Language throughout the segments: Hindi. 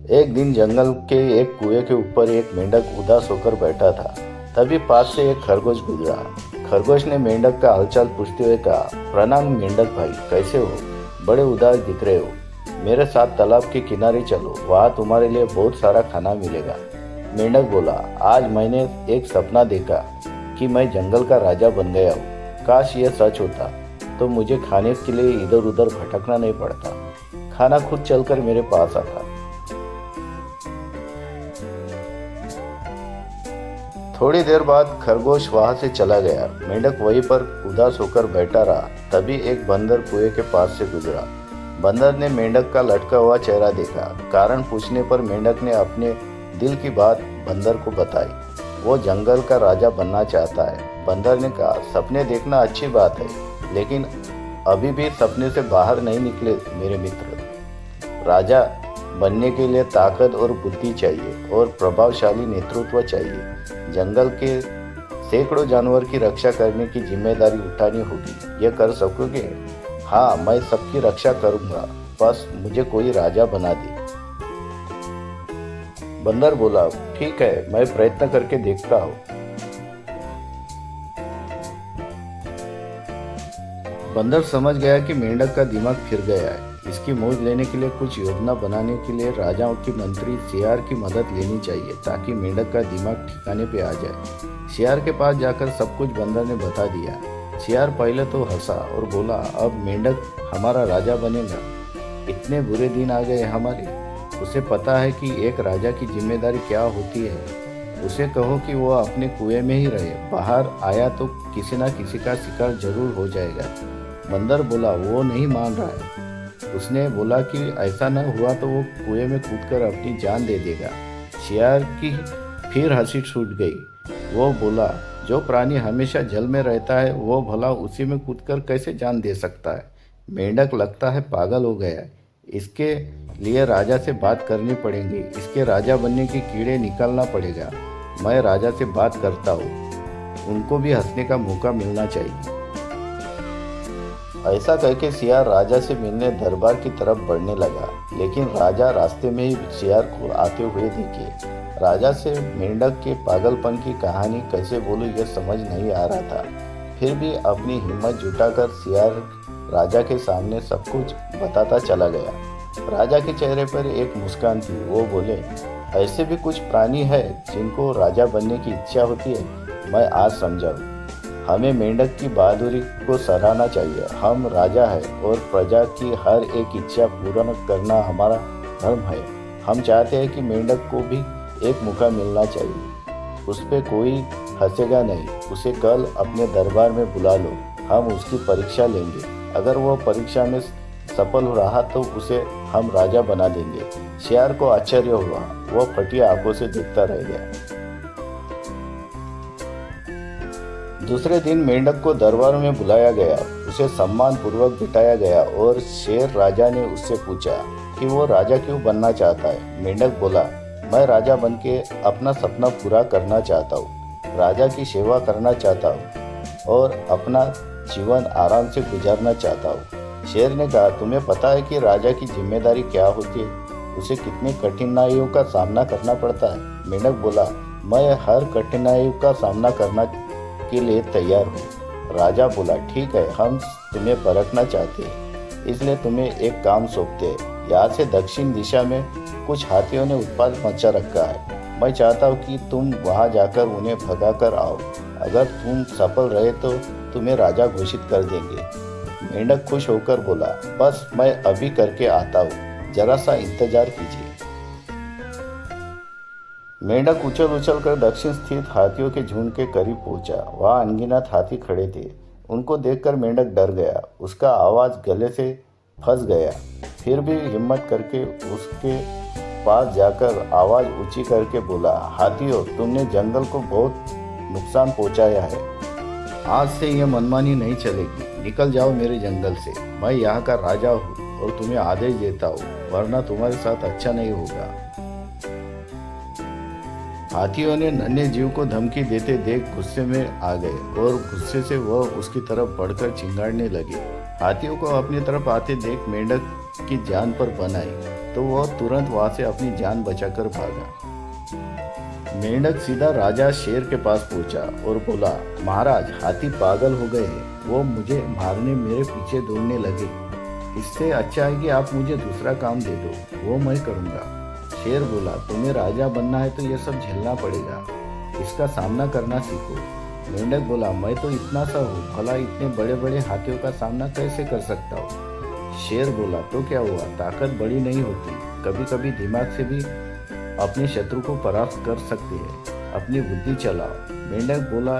एक दिन जंगल के एक कुएं के ऊपर एक मेंढक उदास होकर बैठा था। तभी पास से एक खरगोश गुजरा। खरगोश ने मेंढक का हालचाल पूछते हुए कहा, प्रणाम मेंढक भाई, कैसे हो? बड़े उदास दिख रहे हो। मेरे साथ तालाब के किनारे चलो, वहाँ तुम्हारे लिए बहुत सारा खाना मिलेगा। मेंढक बोला, आज मैंने एक सपना देखा कि मैं जंगल का राजा बन गया हूँ। काश ये सच होता तो मुझे खाने के लिए इधर उधर भटकना नहीं पड़ता। खाना खुद चलकर मेरे पास आता। थोड़ी देर बाद खरगोश वहां से चला गया। मेंढक वहीं पर उदास होकर बैठा रहा। तभी एक बंदर कुएं के पास से गुजरा। बंदर ने मेंढक का लटका हुआ चेहरा देखा। कारण पूछने पर मेंढक ने अपने दिल की बात बंदर को बताई। वो जंगल का राजा बनना चाहता है। बंदर ने कहा, सपने देखना अच्छी बात है, लेकिन अभी भी सपने से बाहर नहीं निकले मेरे मित्र। राजा बनने के लिए ताकत और बुद्धि चाहिए और प्रभावशाली नेतृत्व चाहिए। जंगल के सैकड़ों जानवर की रक्षा करने की जिम्मेदारी उठानी होगी। यह कर सकोगे? हाँ, मैं सबकी रक्षा करूंगा, बस मुझे कोई राजा बना दे। बंदर बोला, ठीक है, मैं प्रयत्न करके देखता हूँ। बंदर समझ गया कि मेंढक का दिमाग फिर गया है। इसकी मौज लेने के लिए कुछ योजना बनाने के लिए राजाओं की मंत्री सियार की मदद लेनी चाहिए, ताकि मेंढक का दिमाग ठिकाने पे आ जाए। सियार के पास जाकर सब कुछ बंदर ने बता दिया। सियार पहले तो हंसा और बोला, अब मेंढक हमारा राजा बनेगा? इतने बुरे दिन आ गए हमारे। उसे पता है कि एक राजा की जिम्मेदारी क्या होती है। उसे कहो कि वो अपने कुएं में ही रहे, बाहर आया तो किसी न किसी का शिकार जरूर हो जाएगा। बंदर बोला, वो नहीं मान रहा है। उसने बोला कि ऐसा न हुआ तो वो कुएं में कूदकर अपनी जान दे देगा। सियार की फिर हंसी छूट गई। वो बोला, जो प्राणी हमेशा जल में रहता है वो भला उसी में कूदकर कैसे जान दे सकता है? मेंढक लगता है पागल हो गया है। इसके लिए राजा से बात करनी पड़ेगी। इसके राजा बनने की कीड़े निकालना पड़ेगा। मैं राजा से बात करता हूँ, उनको भी हंसने का मौका मिलना चाहिए। ऐसा कहकर सियार राजा से मिलने दरबार की तरफ बढ़ने लगा, लेकिन राजा रास्ते में ही सियार को आते हुए देखे। राजा से मेंढक के पागलपन की कहानी कैसे बोलूं यह समझ नहीं आ रहा था। फिर भी अपनी हिम्मत जुटाकर सियार राजा के सामने सब कुछ बताता चला गया। राजा के चेहरे पर एक मुस्कान थी। वो बोले, ऐसे भी कुछ प्राणी है जिनको राजा बनने की इच्छा होती है। मैं आज समझा। हमें मेंढक की बहादुरी को सराहना चाहिए। हम राजा है और प्रजा की हर एक इच्छा पूर्ण करना हमारा धर्म है। हम चाहते हैं कि मेंढक को भी एक मौका मिलना चाहिए। उस पर कोई हंसेगा नहीं। उसे कल अपने दरबार में बुला लो। हम उसकी परीक्षा लेंगे। अगर वो परीक्षा में सफल रहा तो उसे हम राजा बना देंगे। सियार को आश्चर्य हुआ। वो फटी आंखों से देखता रह गया। दूसरे दिन मेंढक को दरबार में बुलाया गया। उसे सम्मान पूर्वक बिठाया गया और शेर राजा ने उससे पूछा कि वो राजा क्यों बनना चाहता है। मेंढक बोला, मैं राजा बनके अपना सपना पूरा करना चाहता हूँ, राजा की सेवा करना चाहता हूँ और अपना जीवन आराम से गुजारना चाहता हूँ। शेर ने कहा, तुम्हें पता है कि राजा की जिम्मेदारी क्या होती है? उसे कितनी कठिनाइयों का सामना करना पड़ता है। मेंढक बोला, मैं हर कठिनाइयों का सामना करना के लिए तैयार हूँ। राजा बोला, ठीक है, हम तुम्हें परखना चाहते हैं, इसलिए तुम्हें एक काम सौंपते हैं। यहाँ से दक्षिण दिशा में कुछ हाथियों ने उत्पात मचा रखा है। मैं चाहता हूँ कि तुम वहाँ जाकर उन्हें भगा कर आओ। अगर तुम सफल रहे तो तुम्हें राजा घोषित कर देंगे। मेंढक खुश होकर बोला, बस मैं अभी करके आता हूँ, जरा सा इंतजार कीजिए। मेंढक उछल उछल कर दक्षिण स्थित हाथियों के झुंड के करीब पहुंचा। वहां अनगिनत हाथी खड़े थे। उनको देखकर मेंढक डर गया। उसका आवाज गले से फंस गया। फिर भी हिम्मत करके उसके पास जाकर आवाज ऊंची करके बोला, हाथियों, तुमने जंगल को बहुत नुकसान पहुंचाया है। आज से यह मनमानी नहीं चलेगी। निकल जाओ मेरे जंगल से। मैं यहाँ का राजा हूँ और तुम्हें आदेश देता हूँ, वरना तुम्हारे साथ अच्छा नहीं होगा। हाथियों ने नन्हे जीव को धमकी देते देख गुस्से में आ गए और गुस्से से वह उसकी तरफ बढ़कर चिंगाड़ने लगे। हाथियों को अपनी तरफ आते देख मेंढक की जान पर बन आई। तो वह तुरंत वहां से अपनी जान बचाकर भागा। मेंढक सीधा राजा शेर के पास पहुंचा और बोला, महाराज, हाथी पागल हो गए हैं, वो मुझे मारने मेरे पीछे दौड़ने लगे। इससे अच्छा है कि आप मुझे दूसरा काम दे दो, वो मैं करूंगा। शेर बोला, तुम्हें राजा बनना है तो ये सब झेलना पड़ेगा, इसका सामना करना सीखो। मेंढक बोला, मैं तो इतना सा हूँ, भला इतने बड़े बड़े हाथियों का सामना कैसे कर सकता हूँ। शेर बोला, तो क्या हुआ, ताकत बड़ी नहीं होती, कभी कभी दिमाग से भी अपने शत्रु को परास्त कर सकते हैं, अपनी बुद्धि चलाओ। मेंढक बोला,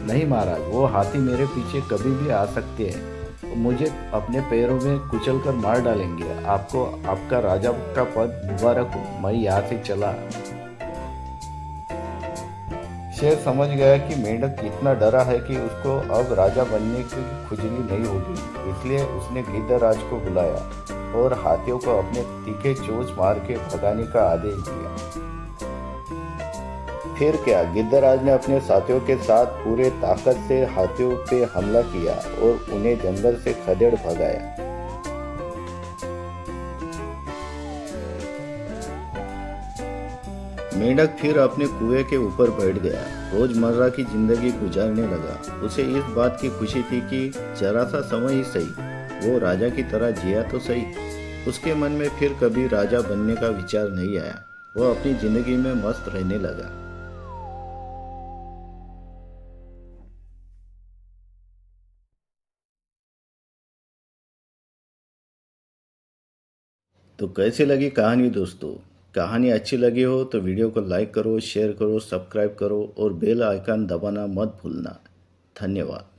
नहीं महाराज, वो हाथी मेरे पीछे कभी भी आ सकते हैं, मुझे अपने पैरों में कुचल कर मार डालेंगे। आपको आपका राजा का पद मुबारक हो, मैं यहाँ से चला। शेर समझ गया कि मेंढक इतना डरा है कि उसको अब राजा बनने की खुजली नहीं होगी, इसलिए उसने गिद्धराज को बुलाया और हाथियों को अपने तीखे चोंच मार के भगाने का आदेश दिया। फिर क्या, गिद्धराज ने अपने साथियों के साथ पूरे ताकत से हाथियों पे हमला किया और उन्हें जंगल से खदेड़ भगाया। मेंढक फिर अपने कुएं के ऊपर बैठ गया, रोजमर्रा की जिंदगी गुजारने लगा। उसे इस बात की खुशी थी कि जरा सा समय ही सही वो राजा की तरह जिया तो सही। उसके मन में फिर कभी राजा बनने का विचार नहीं आया, वो अपनी जिंदगी में मस्त रहने लगा। तो कैसी लगी कहानी दोस्तों? कहानी अच्छी लगी हो तो वीडियो को लाइक करो, शेयर करो, सब्सक्राइब करो और बेल आइकन दबाना मत भूलना। धन्यवाद।